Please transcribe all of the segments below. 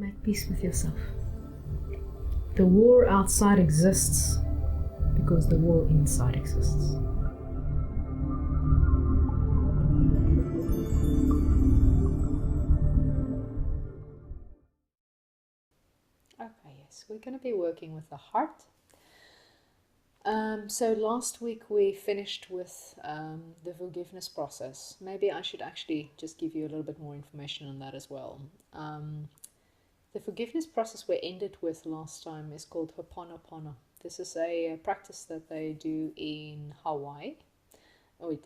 Make peace with yourself. The war outside exists because the war inside exists. Okay, yes, we're going to be working with the heart. So last week we finished with the forgiveness process. Maybe I should actually just give you a little bit more information on that as well. The forgiveness process we ended with last time is called Ho'oponopono. This is a practice that they do in Hawaii.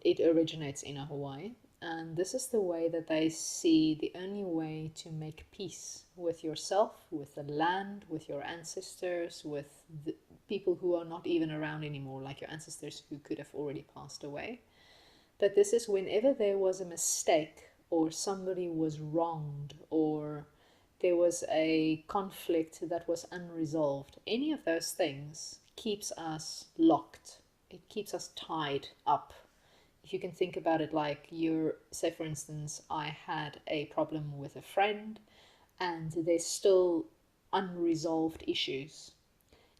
It originates in Hawaii. And this is the way that they see the only way to make peace with yourself, with the land, with your ancestors, with the people who are not even around anymore, like your ancestors who could have already passed away. But this is whenever there was a mistake or somebody was wronged or there was a conflict that was unresolved, any of those things keeps us locked. It keeps us tied up. If you can think about it like say for instance, I had a problem with a friend and there's still unresolved issues.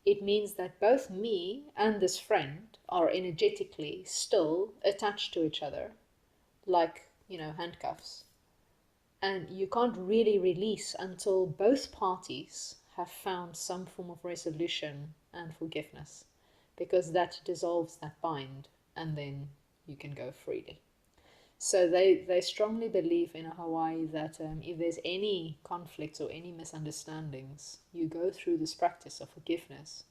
It means that both me and this friend are energetically still attached to each other, like, handcuffs. And you can't really release until both parties have found some form of resolution and forgiveness, because that dissolves that bind and then you can go freely. So they strongly believe in Hawaii that if there's any conflicts or any misunderstandings, you go through this practice of forgiveness.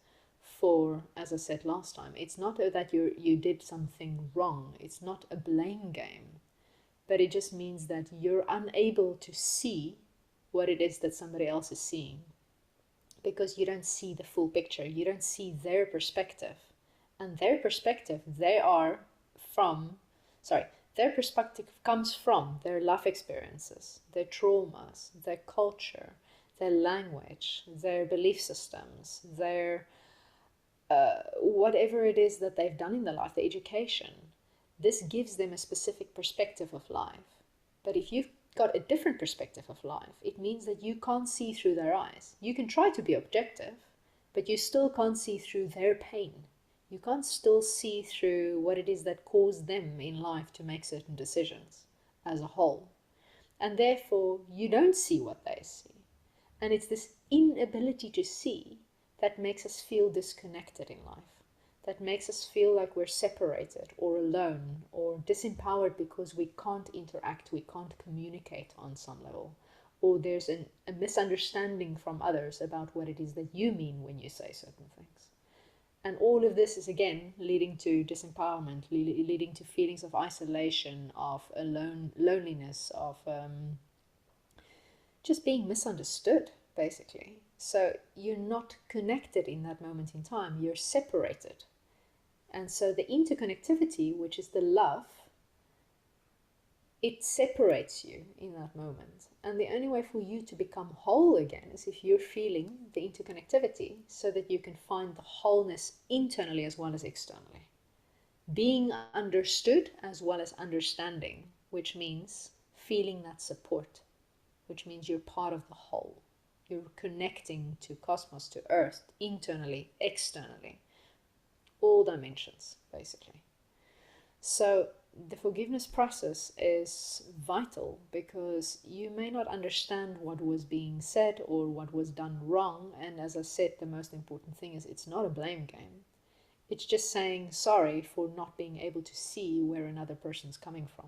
For, as I said last time, it's not that you did something wrong. It's not a blame game, but it just means that you're unable to see what it is that somebody else is seeing, because you don't see the full picture. You don't see their perspective, and their perspective their perspective comes from their life experiences, their traumas, their culture, their language, their belief systems, their whatever it is that they've done in their life, their education. This gives them a specific perspective of life. But if you've got a different perspective of life, it means that you can't see through their eyes. You can try to be objective, but you still can't see through their pain. You can't still see through what it is that caused them in life to make certain decisions as a whole. And therefore, you don't see what they see. And it's this inability to see that makes us feel disconnected in life, that makes us feel like we're separated or alone or disempowered because we can't interact, we can't communicate on some level, or there's a misunderstanding from others about what it is that you mean when you say certain things. And all of this is again leading to disempowerment, leading to feelings of isolation, of loneliness, of just being misunderstood, basically. So you're not connected in that moment in time, you're separated. And so the interconnectivity, which is the love, it separates you in that moment. And the only way for you to become whole again is if you're feeling the interconnectivity, so that you can find the wholeness internally as well as externally. Being understood as well as understanding, which means feeling that support, which means you're part of the whole. You're connecting to cosmos, to earth, internally, externally, all dimensions, basically. So the forgiveness process is vital, because you may not understand what was being said or what was done wrong. And as I said, the most important thing is it's not a blame game. It's just saying sorry for not being able to see where another person's coming from.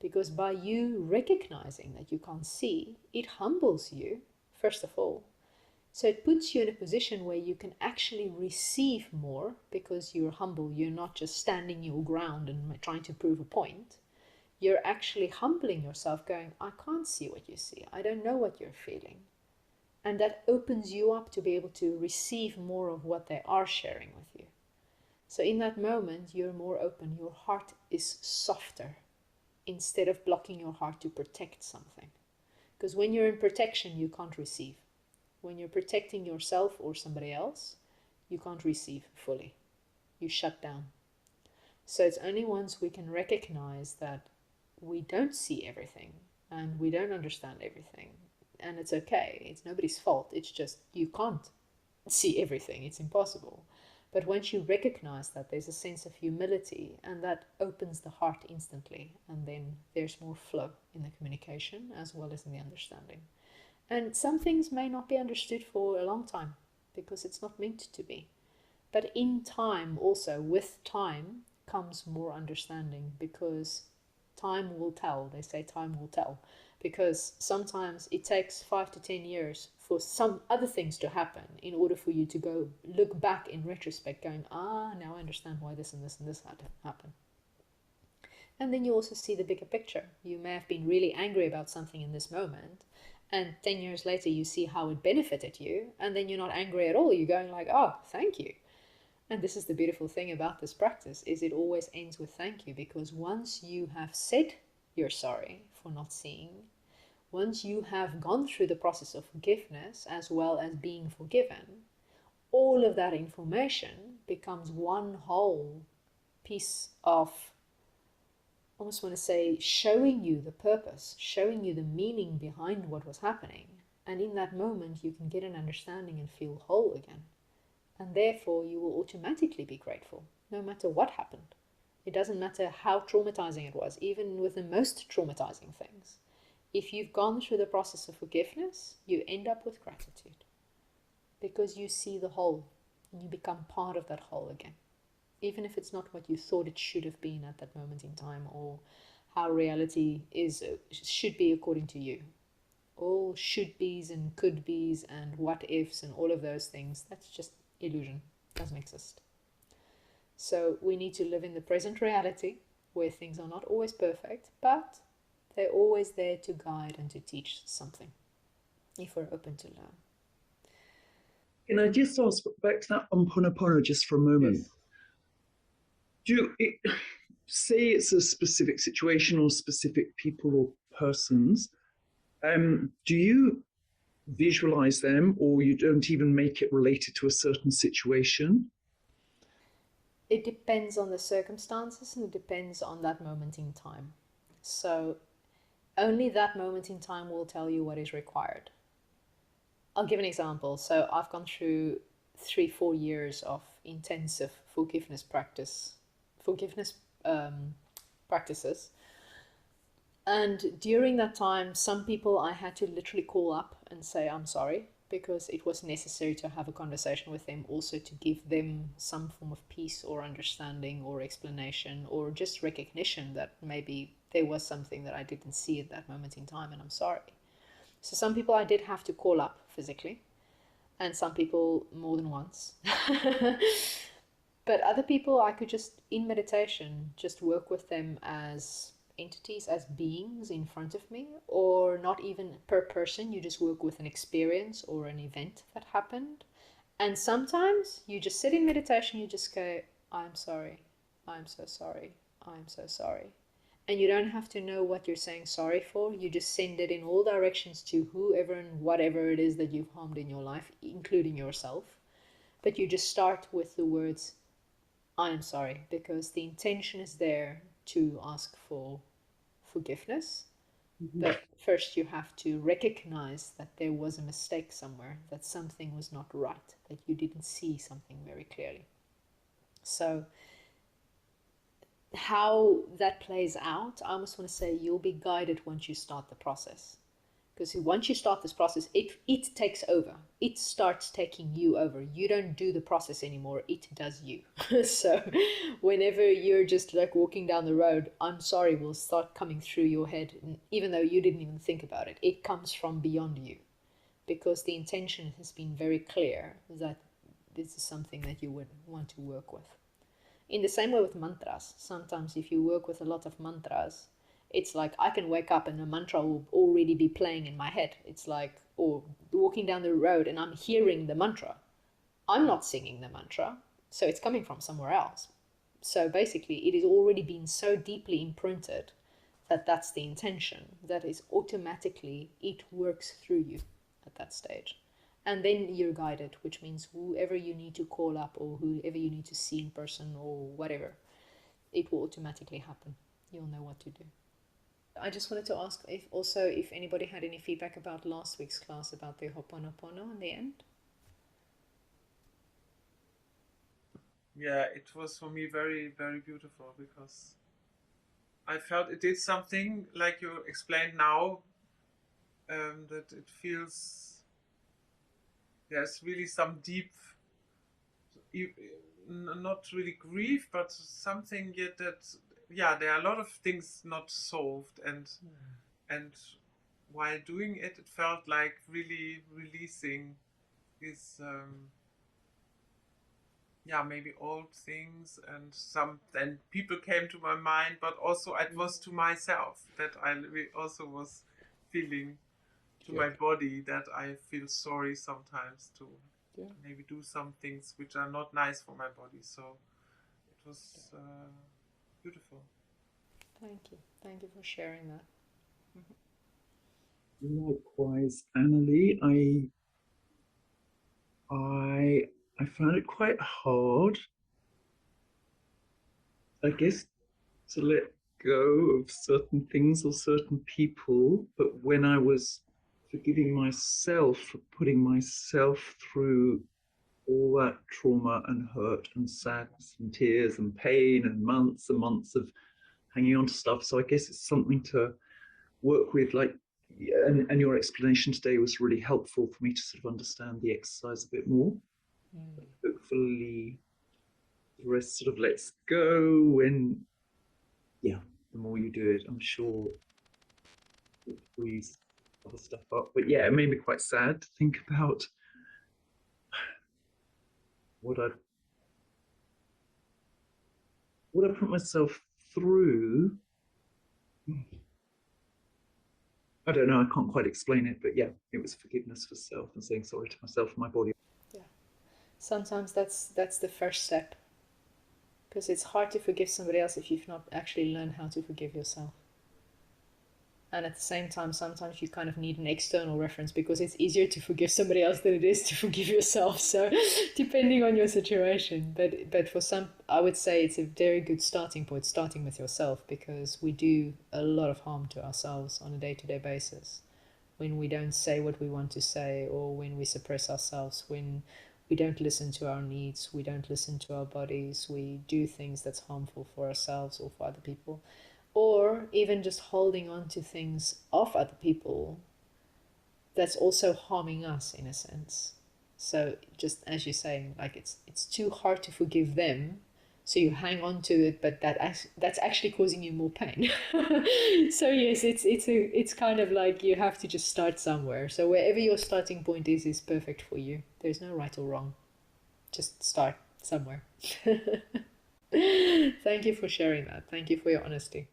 Because by you recognizing that you can't see, it humbles you, first of all. So it puts you in a position where you can actually receive more, because you're humble. You're not just standing your ground and trying to prove a point. You're actually humbling yourself, going, I can't see what you see. I don't know what you're feeling. And that opens you up to be able to receive more of what they are sharing with you. So in that moment, you're more open. Your heart is softer, instead of blocking your heart to protect something. Because when you're in protection, you can't receive. When you're protecting yourself or somebody else, you can't receive fully. You shut down. So it's only once we can recognize that we don't see everything and we don't understand everything, and it's okay. It's nobody's fault. It's just you can't see everything. It's impossible. But once you recognize that, there's a sense of humility, and that opens the heart instantly, and then there's more flow in the communication as well as in the understanding. And some things may not be understood for a long time because it's not meant to be. But in time, also with time, comes more understanding, because time will tell. They say time will tell. Because sometimes it takes 5 to 10 years for some other things to happen in order for you to go look back in retrospect going, now I understand why this and this and this had to happen. And then you also see the bigger picture. You may have been really angry about something in this moment, and 10 years later you see how it benefited you, and then you're not angry at all. You're going like, oh, thank you. And this is the beautiful thing about this practice, is it always ends with thank you, because once you have said you're sorry for not seeing, once you have gone through the process of forgiveness as well as being forgiven, all of that information becomes one whole piece of, I almost want to say, showing you the purpose, showing you the meaning behind what was happening. And in that moment, you can get an understanding and feel whole again. And therefore, you will automatically be grateful, no matter what happened. It doesn't matter how traumatizing it was, even with the most traumatizing things. If you've gone through the process of forgiveness, you end up with gratitude, because you see the whole and you become part of that whole again, even if it's not what you thought it should have been at that moment in time, or how reality should be according to you. All should be's and could be's and what ifs and all of those things, that's just illusion. It doesn't exist. So we need to live in the present reality, where things are not always perfect, but they're always there to guide and to teach something, if we're open to learn. Can I just ask back to that Ho'oponopono just for a moment? Say it's a specific situation or specific people or persons, do you visualize them, or you don't even make it related to a certain situation? It depends on the circumstances, and it depends on that moment in time. So only that moment in time will tell you what is required. I'll give an example. So I've gone through 3-4 years of intensive forgiveness practices. And during that time, some people I had to literally call up and say I'm sorry, because it was necessary to have a conversation with them, also to give them some form of peace or understanding or explanation, or just recognition that maybe there was something that I didn't see at that moment in time, and I'm sorry. So some people I did have to call up physically, and some people more than once. But other people I could just, in meditation, just work with them as entities, as beings in front of me, or not even per person. You just work with an experience or an event that happened. And sometimes you just sit in meditation, you just go, I'm sorry, I'm so sorry, I'm so sorry. And you don't have to know what you're saying sorry for. You just send it in all directions to whoever and whatever it is that you've harmed in your life, including yourself. But you just start with the words, I am sorry, because the intention is there to ask for forgiveness. Mm-hmm. But first you have to recognize that there was a mistake somewhere, that something was not right, that you didn't see something very clearly. So how that plays out, I almost want to say you'll be guided once you start the process. Because once you start this process, it takes over. It starts taking you over. You don't do the process anymore. It does you. So whenever you're just like walking down the road, I'm sorry will start coming through your head, even though you didn't even think about it. It comes from beyond you, because the intention has been very clear that this is something that you would want to work with. In the same way with mantras, sometimes if you work with a lot of mantras, it's like I can wake up and a mantra will already be playing in my head. It's like, or walking down the road and I'm hearing the mantra. I'm not singing the mantra, so it's coming from somewhere else. So basically, it is already been so deeply imprinted that that's the intention. That is automatically, it works through you at that stage. And then you're guided, which means whoever you need to call up or whoever you need to see in person or whatever, it will automatically happen. You'll know what to do. I just wanted to ask if anybody had any feedback about last week's class about the Ho'oponopono in the end. Yeah, it was for me very, very beautiful because I felt it did something like you explained now, that it feels there's really some deep, not really grief, but something yet that, yeah, there are a lot of things not solved, and while doing it, it felt like really releasing these, yeah, maybe old things, and people came to my mind, but also it was to myself that I also was feeling to my body that I feel sorry sometimes to maybe do some things which are not nice for my body. So it was beautiful. Thank you for sharing that. Likewise, Annelie, I found it quite hard, I guess, to let go of certain things or certain people. But when I was forgiving myself for putting myself through all that trauma and hurt and sadness and tears and pain and months of hanging on to stuff. So I guess it's something to work with, like, and your explanation today was really helpful for me to sort of understand the exercise a bit more. Hopefully the rest sort of lets go, and yeah, the more you do it, I'm sure it frees other stuff up. But yeah, it made me quite sad to think about what I put myself through. I don't know, I can't quite explain it, but yeah, it was forgiveness for self and saying sorry to myself and my body. Yeah, sometimes that's the first step, because it's hard to forgive somebody else if you've not actually learned how to forgive yourself. And at the same time, sometimes you kind of need an external reference, because it's easier to forgive somebody else than it is to forgive yourself. So depending on your situation, but for some, I would say it's a very good starting point, starting with yourself, because we do a lot of harm to ourselves on a day-to-day basis when we don't say what we want to say, or when we suppress ourselves, when we don't listen to our needs, we don't listen to our bodies, we do things that's harmful for ourselves or for other people, or even just holding on to things of other people that's also harming us in a sense. So just as you're saying, like it's too hard to forgive them, so you hang on to it, but that's actually causing you more pain. So yes, it's kind of like you have to just start somewhere. So wherever your starting point is perfect for you. There's no right or wrong. Just start somewhere. Thank you for sharing that. Thank you for your honesty.